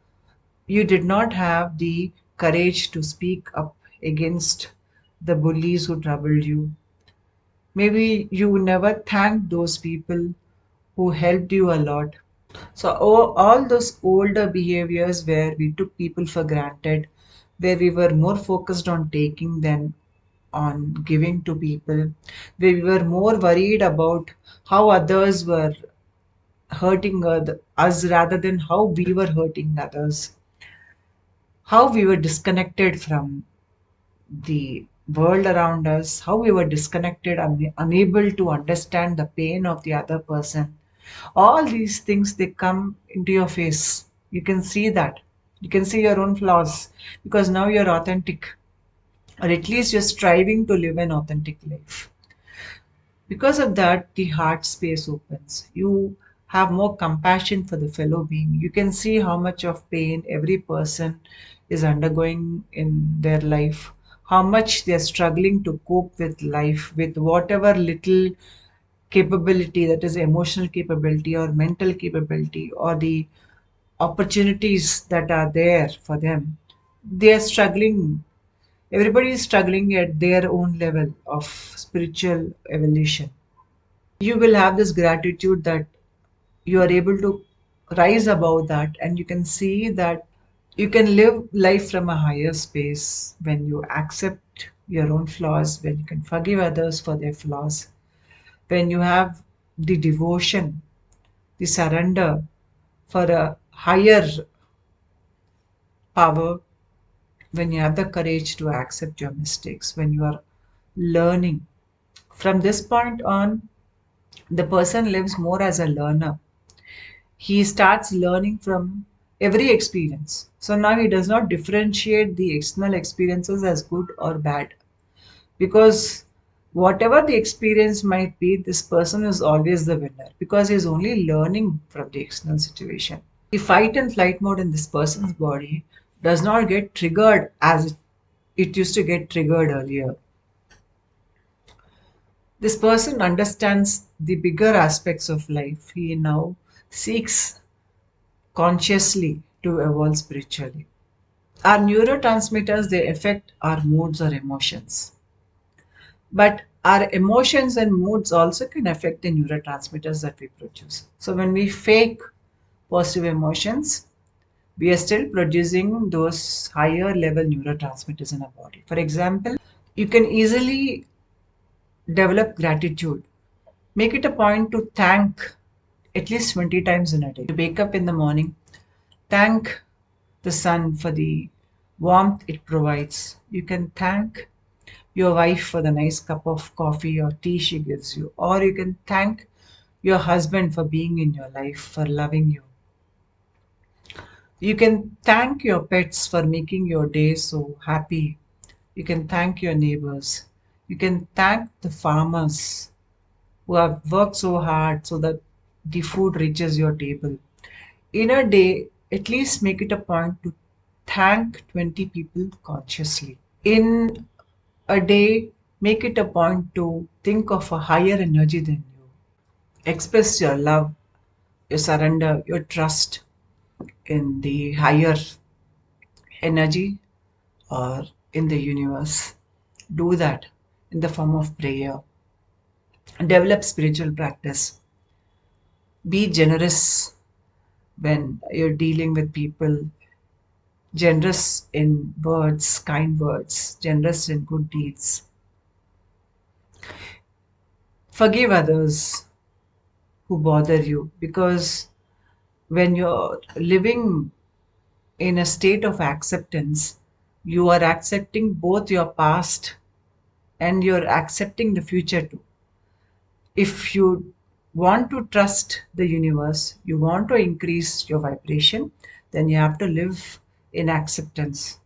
You did not have the courage to speak up against the bullies who troubled you. Maybe you never thanked those people who helped you a lot. So, all those older behaviors where we took people for granted, where we were more focused on taking than on giving to people, where we were more worried about how others were hurting us rather than how we were hurting others, how we were disconnected from the world around us, how we were disconnected, unable to understand the pain of the other person. All these things, they come into your face. You can see that. You can see your own flaws because now you're authentic, or at least you're striving to live an authentic life. Because of that, the heart space opens. You have more compassion for the fellow being. You can see how much of pain every person is undergoing in their life, how much they're struggling to cope with life with whatever little capability, that is emotional capability or mental capability or the opportunities that are there for them. They are struggling. Everybody is struggling at their own level of spiritual evolution. You will have this gratitude that you are able to rise above that, and you can see that you can live life from a higher space when you accept your own flaws, when you can forgive others for their flaws, when you have the devotion, the surrender for a higher power, when you have the courage to accept your mistakes, when you are learning. From this point on, the person lives more as a learner. He starts learning from every experience. So now he does not differentiate the external experiences as good or bad, because whatever the experience might be, this person is always the winner because he is only learning from the external situation. The fight and flight mode in this person's body does not get triggered as it used to get triggered earlier. This person understands the bigger aspects of life. He now seeks consciously to evolve spiritually. Our neurotransmitters, they affect our moods or emotions. But our emotions and moods also can affect the neurotransmitters that we produce. So when we fake positive emotions, we are still producing those higher level neurotransmitters in our body. For example, you can easily develop gratitude. Make it a point to thank at least 20 times in a day. You wake up in the morning, thank the sun for the warmth it provides. You can thank your wife for the nice cup of coffee or tea she gives you, or you can thank your husband for being in your life, for loving you. You can thank your pets for making your day so happy. You can thank your neighbors. You can thank the farmers who have worked so hard so that the food reaches your table. In a day, at least make it a point to thank 20 people consciously. In a day, make it a point to think of a higher energy than you. Express your love, your surrender, your trust in the higher energy or in the universe. Do that in the form of prayer. Develop spiritual practice. Be generous when you're dealing with people. Generous in words, kind words, generous in good deeds. Forgive others who bother you, because when you're living in a state of acceptance, you are accepting both your past and you're accepting the future too. If you want to trust the universe, you want to increase your vibration, then you have to live in acceptance.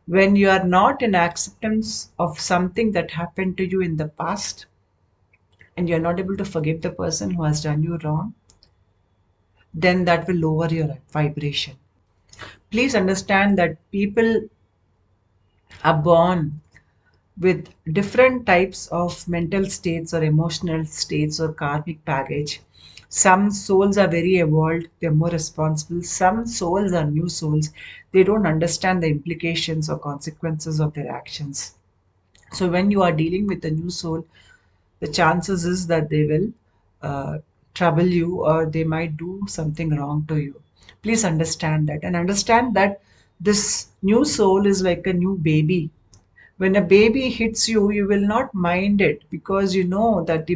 When you are not in acceptance of something that happened to you in the past, and you're not able to forgive the person who has done you wrong, then that will lower your vibration. Please understand that people are born with different types of mental states or emotional states or karmic baggage. Some souls are very evolved, they're more responsible. Some souls are new souls. They don't understand the implications or consequences of their actions. So when you are dealing with a new soul, the chances is that they will trouble you, or they might do something wrong to you. Please understand that, and understand that this new soul is like a new baby. When a baby hits you, you will not mind it, because you know that the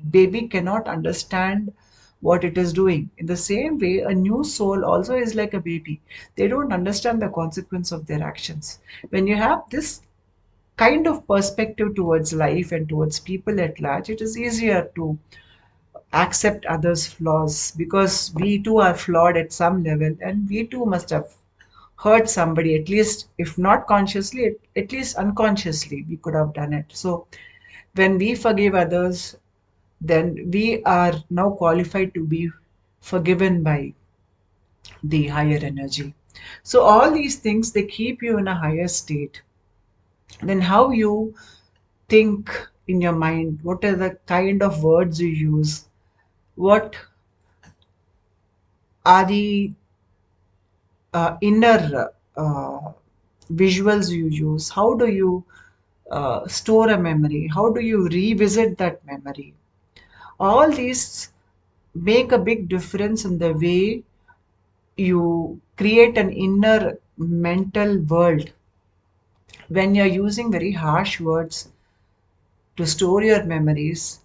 baby cannot understand what it is doing. In the same way, a new soul also is like a baby. They don't understand the consequence of their actions. When you have this kind of perspective towards life and towards people at large, it is easier to accept others' flaws, because we too are flawed at some level, and we too must have hurt somebody, at least if not consciously, at least unconsciously we could have done it. So when we forgive others, then we are now qualified to be forgiven by the higher energy. So all these things, they keep you in a higher state. Then how you think in your mind, what are the kind of words you use, what are the inner visuals you use, how do you store a memory, how do you revisit that memory. All these make a big difference in the way you create an inner mental world. When you're using very harsh words to store your memories,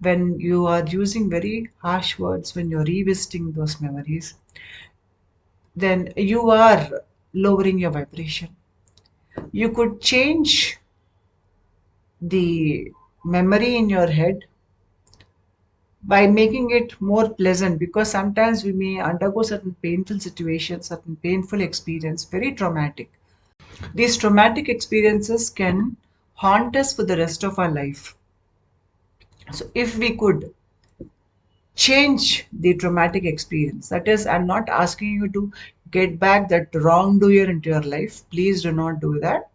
when you are using very harsh words, when you're revisiting those memories, then you are lowering your vibration. You could change the memory in your head by making it more pleasant, because sometimes we may undergo certain painful situations, certain painful experience, very traumatic. These traumatic experiences can haunt us for the rest of our life. So if we could change the traumatic experience, that is, I'm not asking you to get back that wrongdoer into your life, please do not do that.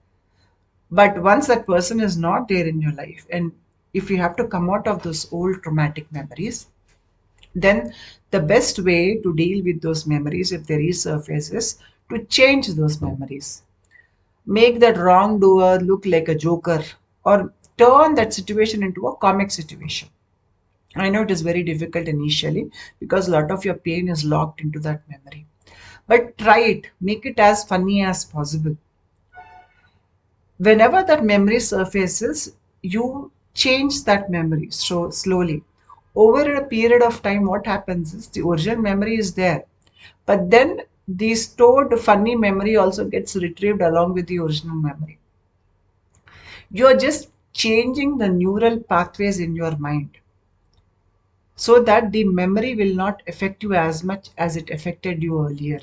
But once that person is not there in your life, and if you have to come out of those old traumatic memories, then the best way to deal with those memories, if they resurface, is to change those memories. Make that wrongdoer look like a joker, or turn that situation into a comic situation. I know it is very difficult initially, because a lot of your pain is locked into that memory. But try it, make it as funny as possible. Whenever that memory surfaces, you change that memory so slowly. Over a period of time, what happens is the original memory is there, but then the stored funny memory also gets retrieved along with the original memory. You are just changing the neural pathways in your mind so that the memory will not affect you as much as it affected you earlier.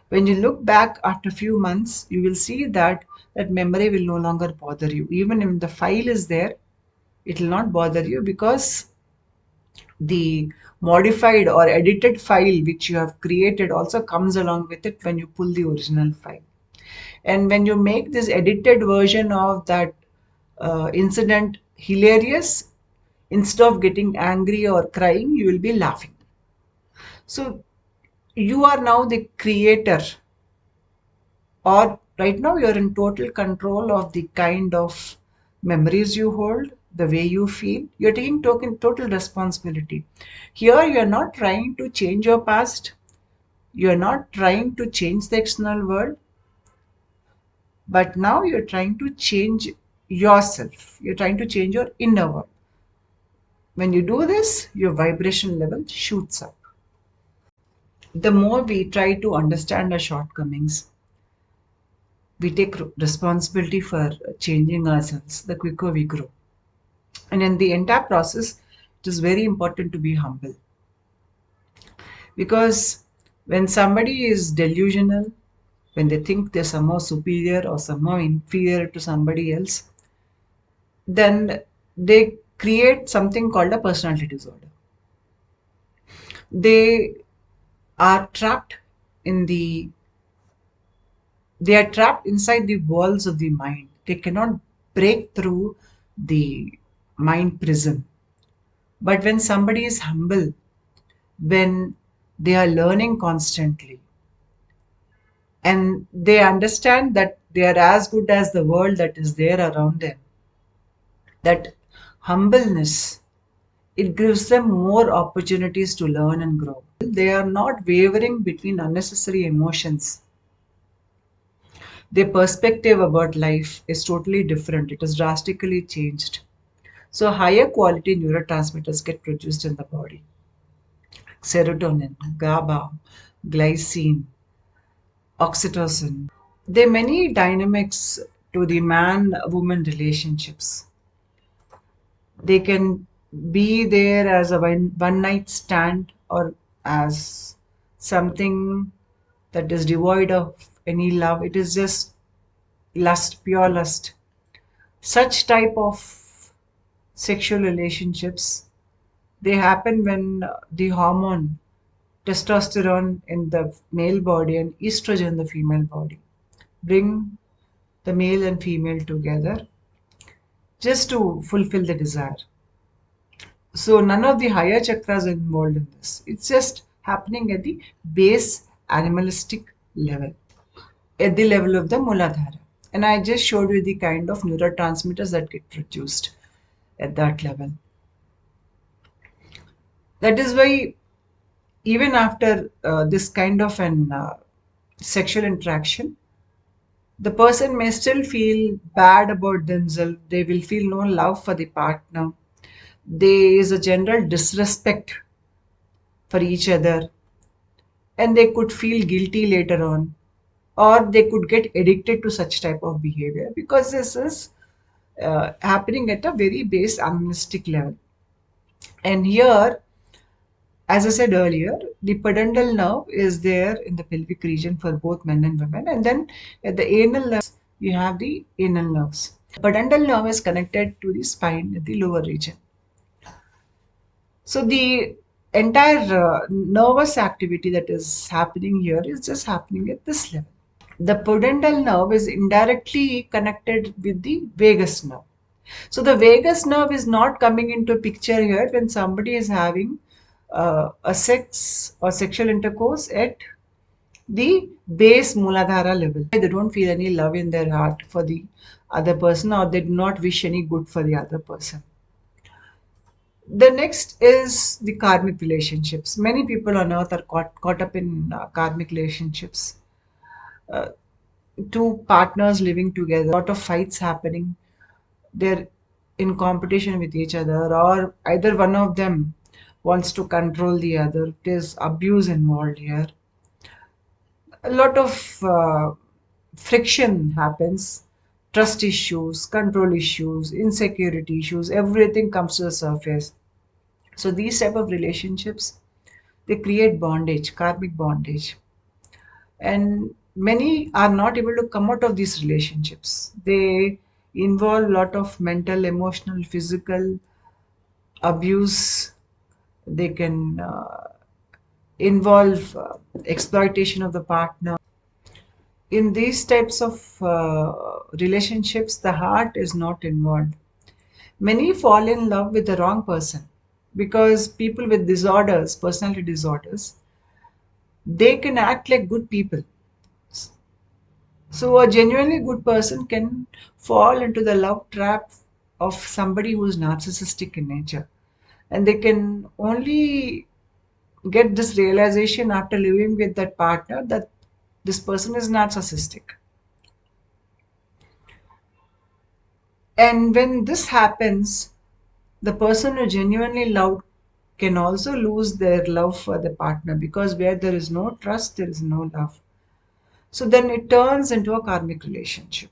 When you look back after a few months, you will see that that memory will no longer bother you. Even if the file is there, it will not bother you, because the modified or edited file which you have created also comes along with it when you pull the original file. And when you make this edited version of that incident hilarious, instead of getting angry or crying, you will be laughing. So you are now the creator, or right now you're in total control of the kind of memories you hold, the way you feel. You're taking total responsibility. Here you're not trying to change your past, you're not trying to change the external world, but now you're trying to change yourself, you're trying to change your inner world. When you do this, your vibration level shoots up. The more we try to understand our shortcomings, we take responsibility for changing ourselves, the quicker we grow. And in the entire process, it is very important to be humble. Because when somebody is delusional, when they think they're somehow superior or somehow inferior to somebody else, then they create something called a personality disorder. They are trapped in the they are trapped inside the walls of the mind. They cannot break through the mind prison. But when somebody is humble, when they are learning constantly, and they understand that they are as good as the world that is there around them, that humbleness, it gives them more opportunities to learn and grow. They are not wavering between unnecessary emotions. Their perspective about life is totally different. It is drastically changed. So higher quality neurotransmitters get produced in the body. Serotonin, GABA, glycine, oxytocin. There are many dynamics to the man-woman relationships. They can be there as a one night stand or as something that is devoid of any love. It is just lust, pure lust. Such type of sexual relationships, they happen when the hormone testosterone in the male body and estrogen in the female body bring the male and female together just to fulfill the desire. So none of the higher chakras are involved in this. It's just happening at the base animalistic level, at the level of the Muladhara. And I just showed you the kind of neurotransmitters that get produced at that level. That is why even after this kind of an sexual interaction, the person may still feel bad about themselves. They will feel no love for the partner. There is a general disrespect for each other, and they could feel guilty later on, or they could get addicted to such type of behavior because this is happening at a very base animalistic level. And here, as I said earlier, the pudendal nerve is there in the pelvic region for both men and women, and then at the anal nerves you have the anal nerves. Pudendal nerve is connected to the spine at the lower region. So the entire nervous activity that is happening here is just happening at this level. The pudendal nerve is indirectly connected with the vagus nerve. So the vagus nerve is not coming into picture here when somebody is having a sex or sexual intercourse at the base Muladhara level. They don't feel any love in their heart for the other person, or they do not wish any good for the other person. The next is the karmic relationships. Many people on earth are caught up in karmic relationships. Uh, Two partners living together, a lot of fights happening. They're in competition with each other, or either one of them wants to control the other. There's abuse involved here. A lot of friction happens, trust issues, control issues, insecurity issues, everything comes to the surface. So these type of relationships, they create bondage, karmic bondage. And many are not able to come out of these relationships. They involve a lot of mental, emotional, physical abuse. They can involve exploitation of the partner. In these types of relationships, the heart is not involved. Many fall in love with the wrong person because people with disorders, personality disorders, they can act like good people. So a genuinely good person can fall into the love trap of somebody who is narcissistic in nature. And they can only get this realization after living with that partner that this person is narcissistic. And when this happens, the person who genuinely loved can also lose their love for the partner, because where there is no trust, there is no love. So then it turns into a karmic relationship.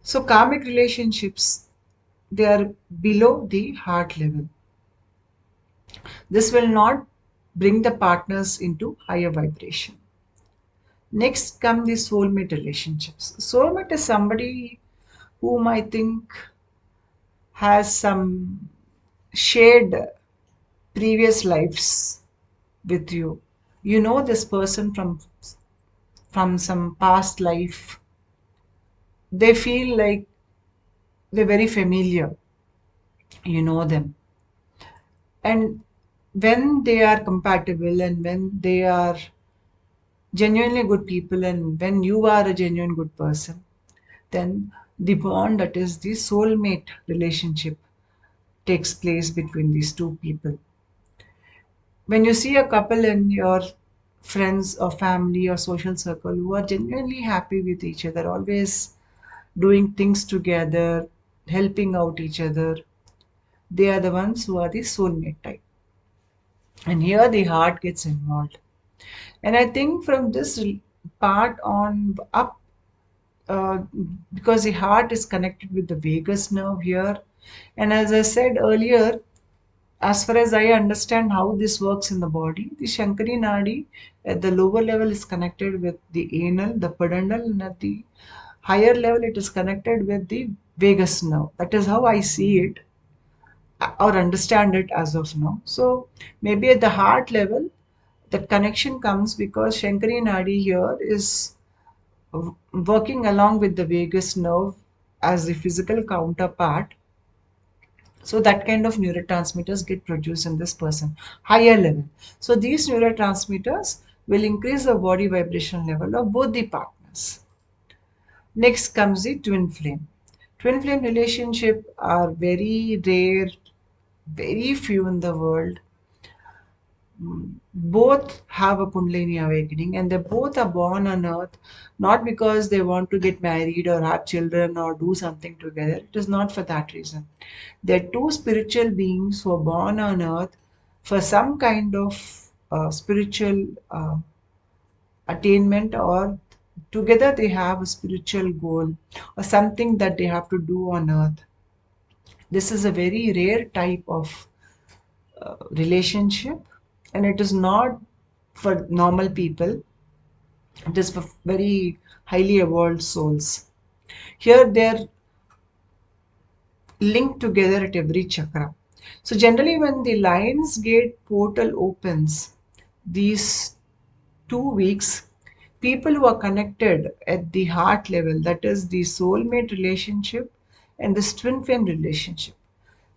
So karmic relationships, they are below the heart level. This will not bring the partners into higher vibration. Next come the soulmate relationships. Soulmate is somebody whom I think has some shared previous lives with you. You know this person from some past life. They feel like they're very familiar. You know them. And when they are compatible and when they are genuinely good people and when you are a genuine good person, then the bond, that is the soulmate relationship, takes place between these two people. When you see a couple in your friends or family or social circle who are genuinely happy with each other, always doing things together, helping out each other, they are the ones who are the soulmate type. And here the heart gets involved. And I think from this part on up, uh, because the heart is connected with the vagus nerve here. And as I said earlier, as far as I understand how this works in the body, the Shankari Nadi at the lower level is connected with the anal, the pudendal, and at the higher level it is connected with the vagus nerve. That is how I see it or understand it as of now. So maybe at the heart level, that connection comes because Shankari Nadi here is working along with the vagus nerve as the physical counterpart. So that kind of neurotransmitters get produced in this person, higher level. So these neurotransmitters will increase the body vibration level of both the partners. Next comes the twin flame. Twin flame relationship are very rare, very few in the world. Both have a Kundalini awakening and they both are born on earth not because they want to get married or have children or do something together. It is not for that reason. They're two spiritual beings who are born on earth for some kind of spiritual attainment, or together they have a spiritual goal or something that they have to do on earth. This is a very rare type of relationship, and it is not for normal people. It is for very highly evolved souls. Here they're linked together at every chakra. So generally when the Lions Gate portal opens these 2 weeks, people who are connected at the heart level, that is the soulmate relationship and the twin flame relationship,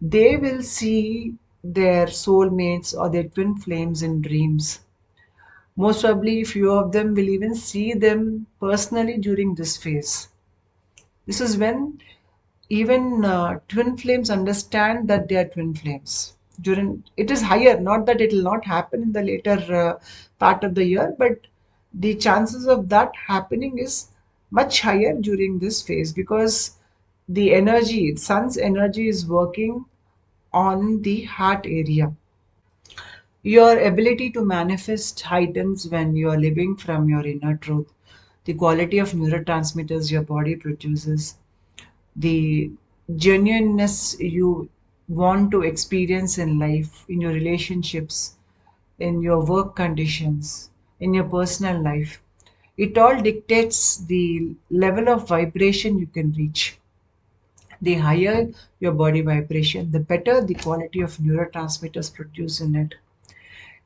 they will see their soulmates or their twin flames in dreams. Most probably, few of them will even see them personally during this phase. This is when even twin flames understand that they are twin flames. During it is higher, not that it will not happen in the later part of the year, but the chances of that happening is much higher during this phase because the energy, sun's energy, is working on the heart area. Your ability to manifest heightens when you are living from your inner truth. The quality of neurotransmitters your body produces, the genuineness you want to experience in life, in your relationships, in your work conditions, in your personal life. It all dictates the level of vibration you can reach. The higher your body vibration, the better the quality of neurotransmitters produced in it.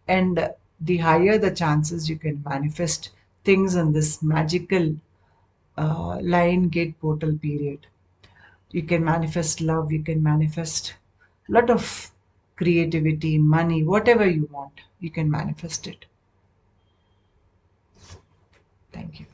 And the higher the chances you can manifest things in this magical lion gate portal period. You can manifest love, you can manifest a lot of creativity, money, whatever you want, you can manifest it. Thank you.